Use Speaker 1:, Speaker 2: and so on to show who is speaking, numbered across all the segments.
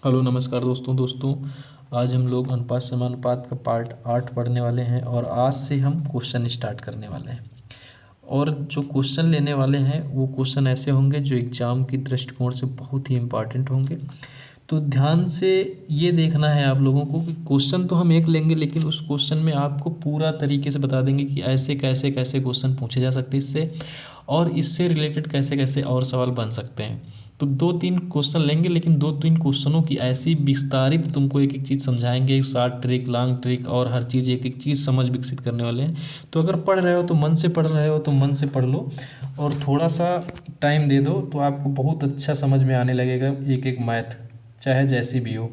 Speaker 1: Hello नमस्कार दोस्तों आज हम लोग अनुपात समानुपात का पार्ट 8 पढ़ने वाले हैं और आज से हम क्वेश्चन स्टार्ट करने वाले हैं। और जो क्वेश्चन लेने वाले हैं वो क्वेश्चन ऐसे होंगे जो एग्ज़ाम की दृष्टिकोण से बहुत ही इम्पॉर्टेंट होंगे। तो ध्यान से ये देखना है आप लोगों को कि क्वेश्चन तो हम एक लेंगे, लेकिन उस क्वेश्चन में आपको पूरा तरीके से बता देंगे कि ऐसे कैसे कैसे क्वेश्चन पूछे जा सकते हैं इससे, और इससे रिलेटेड कैसे कैसे और सवाल बन सकते हैं। तो 2-3 क्वेश्चन लेंगे, लेकिन 2-3 क्वेश्चनों की ऐसी विस्तारित तुमको एक एक चीज़ समझाएंगे, शॉर्ट ट्रिक लॉन्ग ट्रिक और हर चीज़ एक एक चीज़ समझ विकसित करने वाले हैं। तो अगर पढ़ रहे हो तो मन से पढ़ रहे हो तो मन से पढ़ लो, और थोड़ा सा टाइम दे दो तो आपको बहुत अच्छा समझ में आने लगेगा। एक एक मैथ चाहे जैसी भी हो,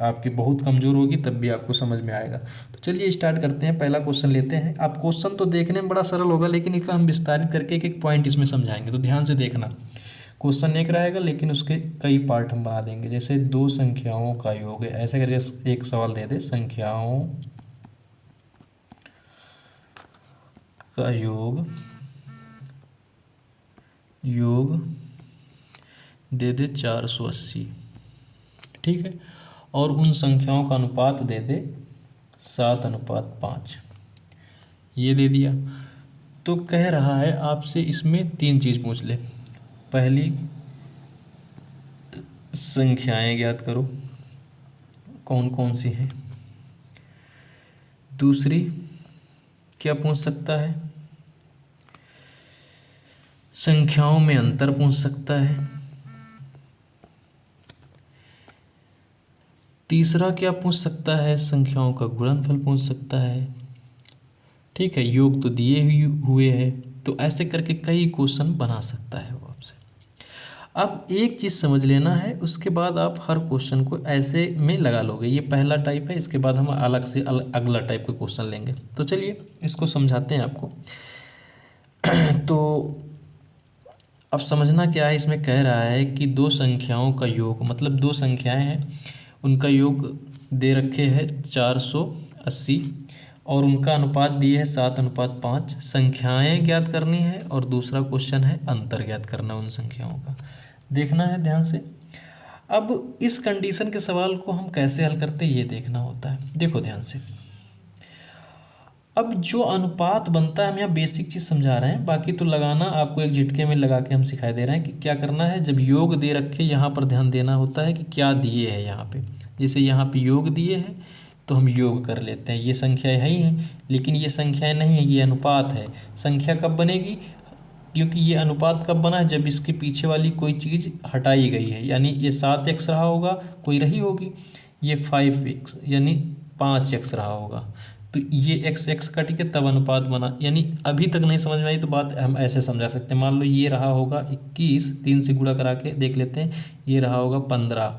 Speaker 1: आपकी बहुत कमज़ोर होगी तब भी आपको समझ में आएगा। तो चलिए स्टार्ट करते हैं। पहला क्वेश्चन लेते हैं। आप क्वेश्चन तो देखने में बड़ा सरल होगा, लेकिन इसका हम विस्तारित करके एक एक पॉइंट इसमें समझाएंगे, तो ध्यान से देखना। क्वेश्चन एक रहेगा लेकिन उसके कई पार्ट हम बना देंगे। जैसे दो संख्याओं का योग है, ऐसे करके एक सवाल दे दे, संख्याओं का योग दे दे 480, ठीक है। और उन संख्याओं का अनुपात दे दे 7:5, ये दे दिया। तो कह रहा है आपसे इसमें 3 चीज़ पूछ ले। पहली, संख्याएं ज्ञात करो कौन कौन सी हैं। दूसरी क्या पूछ सकता है, संख्याओं में अंतर पूछ सकता है। तीसरा क्या पूछ सकता है, संख्याओं का गुणनफल पूछ सकता है, ठीक है। योग तो दिए हुए है, तो ऐसे करके कई क्वेश्चन बना सकता है वो आपसे। अब एक चीज़ समझ लेना है, उसके बाद आप हर क्वेश्चन को ऐसे में लगा लोगे। ये पहला टाइप है, इसके बाद हम अलग से अगला टाइप का क्वेश्चन लेंगे। तो चलिए इसको समझाते हैं आपको। तो अब समझना क्या है, इसमें कह रहा है कि दो संख्याओं का योग, मतलब दो संख्याएं हैं, उनका योग दे रखे है 480 और उनका अनुपात दिए है 7:5। संख्याएं ज्ञात करनी है और दूसरा क्वेश्चन है अंतर ज्ञात करना उन संख्याओं का। देखना है ध्यान से। अब इस कंडीशन के सवाल को हम कैसे हल करते हैं ये देखना होता है। देखो ध्यान से। अब जो अनुपात बनता है, हम यहाँ बेसिक चीज़ समझा रहे हैं, बाकी तो लगाना आपको एक झटके में लगा के हम सिखाई दे रहे हैं कि क्या करना है। जब योग दे रखे, यहाँ पर ध्यान देना होता है कि क्या दिए है यहाँ पे। जैसे यहाँ पे योग दिए हैं तो हम योग कर लेते हैं। ये संख्याएं है ही हैं, लेकिन ये संख्याएं नहीं है, ये अनुपात है। संख्या कब बनेगी, क्योंकि ये अनुपात कब बना है, जब इसके पीछे वाली कोई चीज़ हटाई गई है। यानी ये 7x रहा होगा, कोई रही होगी, ये 5x यानी 5x रहा होगा, तो ये x कट के तब अनुपात बना। यानी अभी तक नहीं समझ में आई तो बात हम ऐसे समझा सकते हैं। मान लो ये रहा होगा 21, 3 से गुणा करा के देख लेते हैं, ये रहा होगा 15,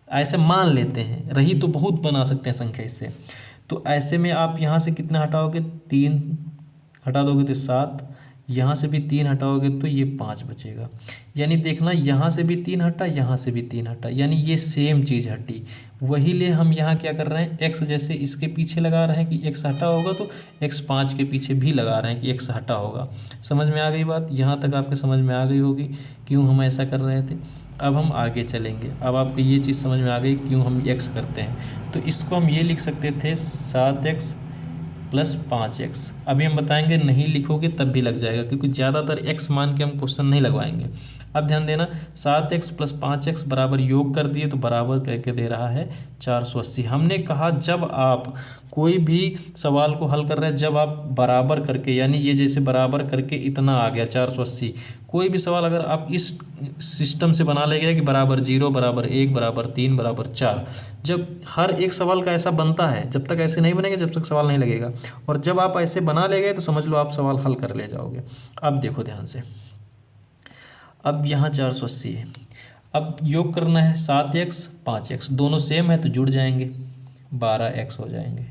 Speaker 1: ऐसे मान लेते हैं। रही तो बहुत बना सकते हैं संख्या इससे। तो ऐसे में आप यहाँ से कितना हटाओगे, 3 हटा दोगे तो 7, यहाँ से भी 3 हटाओगे तो ये 5 बचेगा। यानी देखना, यहाँ से भी 3 हटा, यहाँ से भी 3 हटा, यानी ये सेम चीज़ हटी। वही ले हम यहाँ क्या कर रहे हैं, x जैसे इसके पीछे लगा रहे हैं कि x हटा होगा, तो x 5 के पीछे भी लगा रहे हैं कि x हटा होगा। समझ में आ गई बात, यहाँ तक आपके समझ में आ गई होगी क्यों हम ऐसा कर रहे थे। अब हम आगे चलेंगे। अब आपको ये चीज़ समझ में आ गई क्यों हम x करते हैं। तो इसको हम ये लिख सकते थे 7x + 5x। अभी हम बताएंगे नहीं लिखोगे तब भी लग जाएगा, क्योंकि ज़्यादातर x मान के हम क्वेश्चन नहीं लगवाएंगे। अब ध्यान देना, 7x + 5x बराबर योग कर दिए तो बराबर करके दे रहा है 480। हमने कहा जब आप कोई भी सवाल को हल कर रहे हैं, जब आप बराबर करके, यानी ये जैसे बराबर करके इतना आ गया 480, कोई भी सवाल अगर आप इस सिस्टम से बना लेंगे कि बराबर 0, बराबर 1, बराबर 3, बराबर 4, जब हर एक सवाल का ऐसा बनता है, जब तक ऐसे नहीं बनेगा जब तक सवाल नहीं लगेगा। और जब आप ऐसे बना ले गए तो समझ लो आप सवाल हल कर ले जाओगे। अब देखो ध्यान से, अब यहाँ 480 है, अब योग करना है 7x 5x, दोनों सेम है तो जुड़ जाएंगे, 12x हो जाएंगे,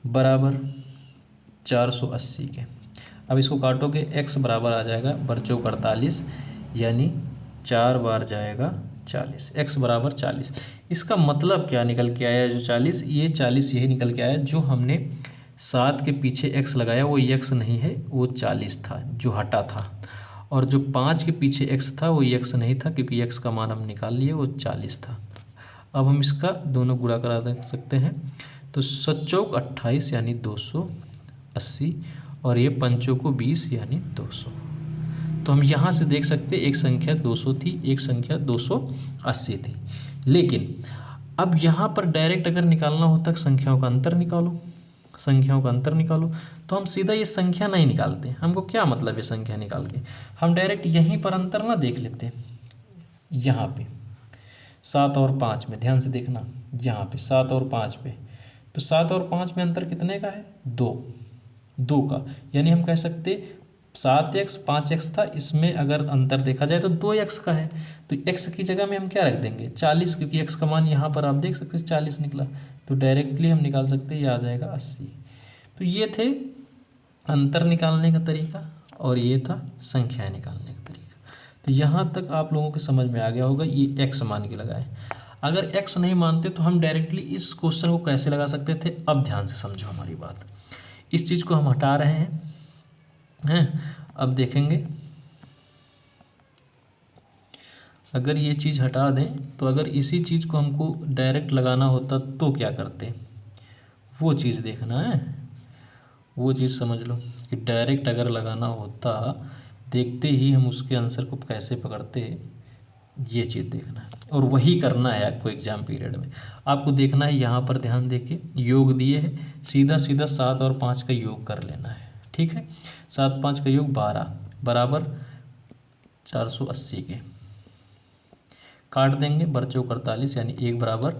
Speaker 1: बराबर 480 के। अब इसको काटोगे, x बराबर आ जाएगा बरचौक 48, यानी 4 बार जाएगा 40, x बराबर 40। इसका मतलब क्या निकल के आया, जो 40, ये 40 यही निकल के आया। जो हमने 7 के पीछे x लगाया वो x नहीं है, वो 40 था जो हटा था। और जो 5 के पीछे x था वो x नहीं था, क्योंकि x का मान हम निकाल लिए, वो 40 था। अब हम इसका दोनों गुणा करा दे सकते हैं। तो 7 चौक 28 यानी 280 और ये 5 चौको 20 यानी 200। तो हम यहाँ से देख सकते एक संख्या 200 थी, एक संख्या 280 थी। लेकिन अब यहाँ पर डायरेक्ट अगर निकालना होता संख्याओं का अंतर निकालो, संख्याओं का अंतर निकालो, तो हम सीधा ये संख्या नहीं निकालते। हमको क्या मतलब है संख्या निकाल के, हम डायरेक्ट यहीं पर अंतर ना देख लेते। यहाँ पे 7 और 5 में ध्यान से देखना, यहाँ पे 7 और 5 पे, तो 7 और 5 में अंतर कितने का है? 2 का। यानी हम कह सकते 7x 5x था, इसमें अगर अंतर देखा जाए तो 2x का है। तो x की जगह में हम क्या रख देंगे? 40, क्योंकि x का मान यहाँ पर आप देख सकते हैं 40 निकला। तो डायरेक्टली हम निकाल सकते हैं, ये आ जाएगा 80। तो ये थे अंतर निकालने का तरीका और ये था संख्याएँ निकालने का तरीका। तो यहाँ तक आप लोगों को समझ में आ गया होगा। ये x मान के लगाए। अगर x नहीं मानते तो हम डायरेक्टली इस क्वेश्चन को कैसे लगा सकते थे? अब ध्यान से समझो हमारी बात। इस चीज़ को हम हटा रहे हैं। अब देखेंगे, अगर ये चीज़ हटा दें तो अगर इसी चीज़ को हमको डायरेक्ट लगाना होता तो क्या करते? वो चीज़ देखना है, वो चीज़ समझ लो कि डायरेक्ट अगर लगाना होता, देखते ही हम उसके आंसर को कैसे पकड़ते, ये चीज़ देखना है। और वही करना है आपको एग्जाम पीरियड में। आपको देखना है यहाँ पर ध्यान देके योग दिए है, सीधा सीधा 7 और 5 का योग कर लेना है। ठीक है, 7 5 का योग 12 बराबर 480 के काट देंगे, बरचो 48 यानी 1 बराबर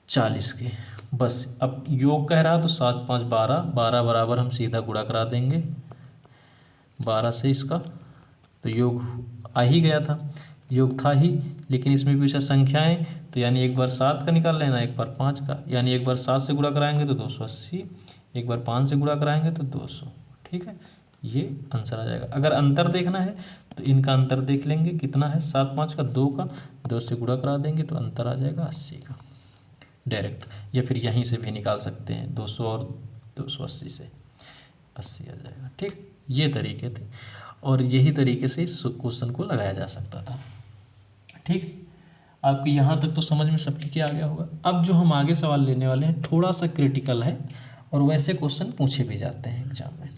Speaker 1: 40 के। बस अब योग कह रहा तो 7 5 12, 12 बराबर हम सीधा गुणा करा देंगे 12 से इसका, तो योग आ ही गया था, योग था ही। लेकिन इसमें भी संख्याएं, तो यानी एक बार 7 का निकाल लेना, एक बार 5 का, यानी एक बार 7 से गुणा कराएंगे तो 280, एक बार 5 से गुणा कराएंगे तो 200। ठीक है, ये आंसर आ जाएगा। अगर अंतर देखना है तो इनका अंतर देख लेंगे, कितना है? 7 5 का 2 का, 2 से गुणा करा देंगे तो अंतर आ जाएगा 80 का डायरेक्ट। या फिर यहीं से भी निकाल सकते हैं, 200 और 280 से 80 आ जाएगा। ठीक, ये तरीके थे और यही तरीके से इस क्वेश्चन को लगाया जा सकता था। ठीक, आपको यहाँ तक तो समझ में सबकी क्या आ गया होगा। अब जो हम आगे सवाल लेने वाले हैं थोड़ा सा क्रिटिकल है और वैसे क्वेश्चन पूछे भी जाते हैं एग्जाम में।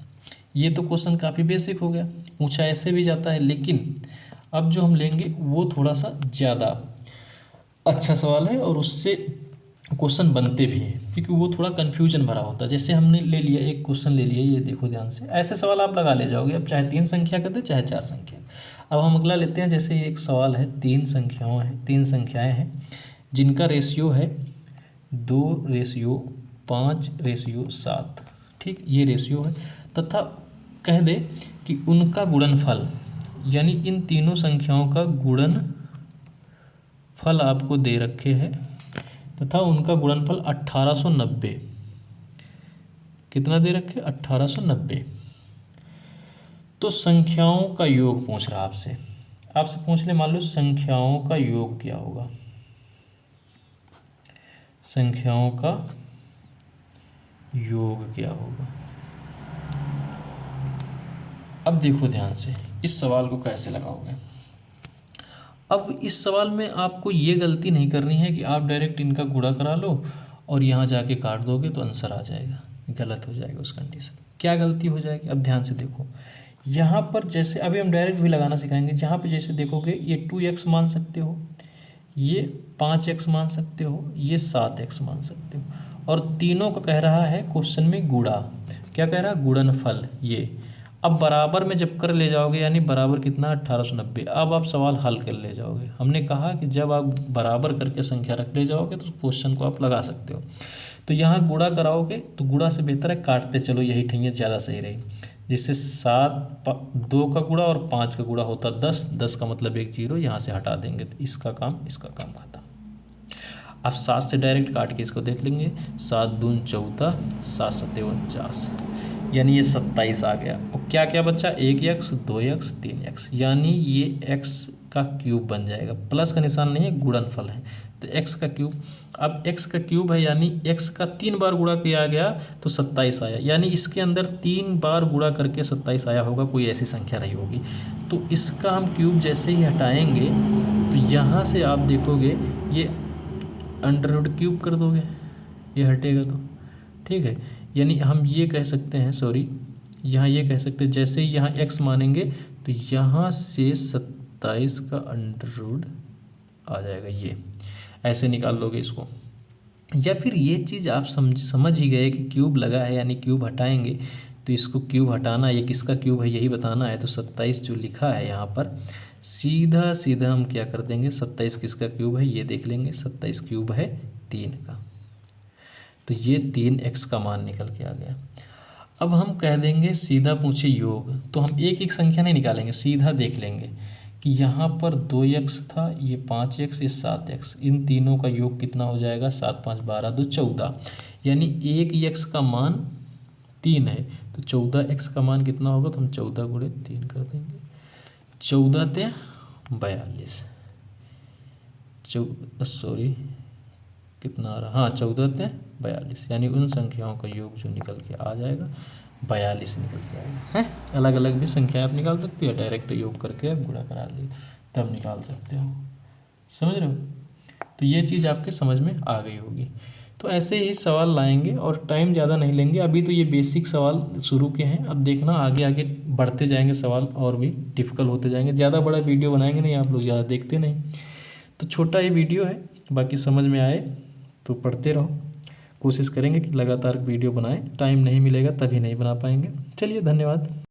Speaker 1: ये तो क्वेश्चन काफ़ी बेसिक हो गया, पूछा ऐसे भी जाता है, लेकिन अब जो हम लेंगे वो थोड़ा सा ज़्यादा अच्छा सवाल है और उससे क्वेश्चन बनते भी हैं, क्योंकि वो थोड़ा कन्फ्यूजन भरा होता है। जैसे हमने ले लिया एक क्वेश्चन ले लिया, ये देखो ध्यान से, ऐसे सवाल आप लगा ले जाओगे, अब चाहे 3 संख्या कर दे चाहे 4 संख्या। अब हम अगला लेते हैं, जैसे एक सवाल है 3 संख्याएँ हैं जिनका रेशियो है 2:5:7। ठीक, ये रेशियो है, तथा कह दे कि उनका गुणनफल, यानी इन तीनों संख्याओं का गुणनफल आपको दे रखे हैं, तथा उनका गुणनफल 1890, कितना दे रखे? 1890। तो संख्याओं का योग पूछ रहा आपसे पूछ ले, मान लो संख्याओं का योग क्या होगा, संख्याओं का योग क्या होगा। अब देखो ध्यान से इस सवाल को कैसे लगाओगे। अब इस सवाल में आपको ये गलती नहीं करनी है कि आप डायरेक्ट इनका गुणा करा लो और यहाँ जाके काट दोगे तो आंसर आ जाएगा, गलत हो जाएगा उस कंडीशन। क्या गलती हो जाएगी? अब ध्यान से देखो, यहाँ पर जैसे अभी हम डायरेक्ट भी लगाना सिखाएंगे, जहाँ पे जैसे देखोगे ये 2x मान सकते हो, ये 5x मान सकते हो, ये 7x मान सकते हो, और तीनों का कह रहा है क्वेश्चन में गुणा। क्या कह रहा है? गुणनफल। ये अब बराबर में जब कर ले जाओगे, यानी बराबर कितना? 1890। अब आप सवाल हल कर ले जाओगे। हमने कहा कि जब आप बराबर करके संख्या रख ले जाओगे तो क्वेश्चन को आप लगा सकते हो। तो यहाँ गुणा कराओगे तो गुणा से बेहतर है काटते चलो, यही ठैंगे ज़्यादा सही रही। जिससे 2 का गुणा और 5 का गुणा होता 10, 10 का मतलब 1 0, यहाँ से हटा देंगे तो इसका काम खत्म। अब 7 से डायरेक्ट काट के इसको देख लेंगे, 7 दून 14, 7 7 49, यानी ये 27 आ गया। और क्या क्या बच्चा? 1x 2x 3x, यानी ये x का क्यूब बन जाएगा। प्लस का निशान नहीं है, गुणनफल है, तो x का क्यूब। अब x का क्यूब है, यानी x का 3 बार गुणा किया गया तो 27 आया, यानी इसके अंदर 3 बार गुणा करके 27 आया होगा, कोई ऐसी संख्या रही होगी। तो इसका हम क्यूब जैसे ही हटाएंगे तो यहाँ से आप देखोगे ये अंडर रूट क्यूब कर दोगे, ये हटेगा तो, ठीक है। यानी हम ये कह सकते हैं, सॉरी यहाँ ये कह सकते हैं, जैसे ही यहाँ x मानेंगे तो यहाँ से 27 का अंडर रूट आ जाएगा, ये ऐसे निकाल लोगे इसको। या फिर ये चीज़ आप समझ ही गए कि क्यूब लगा है यानी क्यूब हटाएंगे, तो इसको क्यूब हटाना, ये किसका क्यूब है यही बताना है। तो 27 जो लिखा है यहाँ पर, सीधा सीधा हम क्या कर देंगे, 27 किसका क्यूब है ये देख लेंगे, 27 क्यूब है 3 का, तो ये 3x का मान निकल के आ गया। अब हम कह देंगे सीधा पूछे योग, तो हम एक एक संख्या नहीं निकालेंगे, सीधा देख लेंगे कि यहाँ पर 2x था, ये 5x, ये 7x, इन तीनों का योग कितना हो जाएगा, 7 5 12 2 14, यानी एक x का मान 3 है, तो 14x का मान कितना होगा, तो हम 14 गुणे 3 कर देंगे, 14 ते 42, सॉरी कितना आ रहा, हाँ 14 ते 42, यानी उन संख्याओं का योग जो निकल के आ जाएगा 42 निकल के आएगा है। अलग अलग भी संख्याएं आप निकाल सकते हो, डायरेक्ट योग करके आप गुणा करा दी तब निकाल सकते हो, समझ रहे हो। तो ये चीज़ आपके समझ में आ गई होगी। तो ऐसे ही सवाल लाएंगे और टाइम ज़्यादा नहीं लेंगे, अभी तो ये बेसिक सवाल शुरू के हैं, अब देखना आगे आगे बढ़ते जाएंगे सवाल और भी डिफ़िकल्ट होते जाएंगे। ज़्यादा बड़ा वीडियो बनाएंगे नहीं, आप लोग ज़्यादा देखते नहीं, तो छोटा ही वीडियो है, बाकी समझ में आए तो पढ़ते रहो। कोशिश करेंगे कि लगातार वीडियो बनाएं, टाइम नहीं मिलेगा तभी नहीं बना पाएंगे। चलिए धन्यवाद।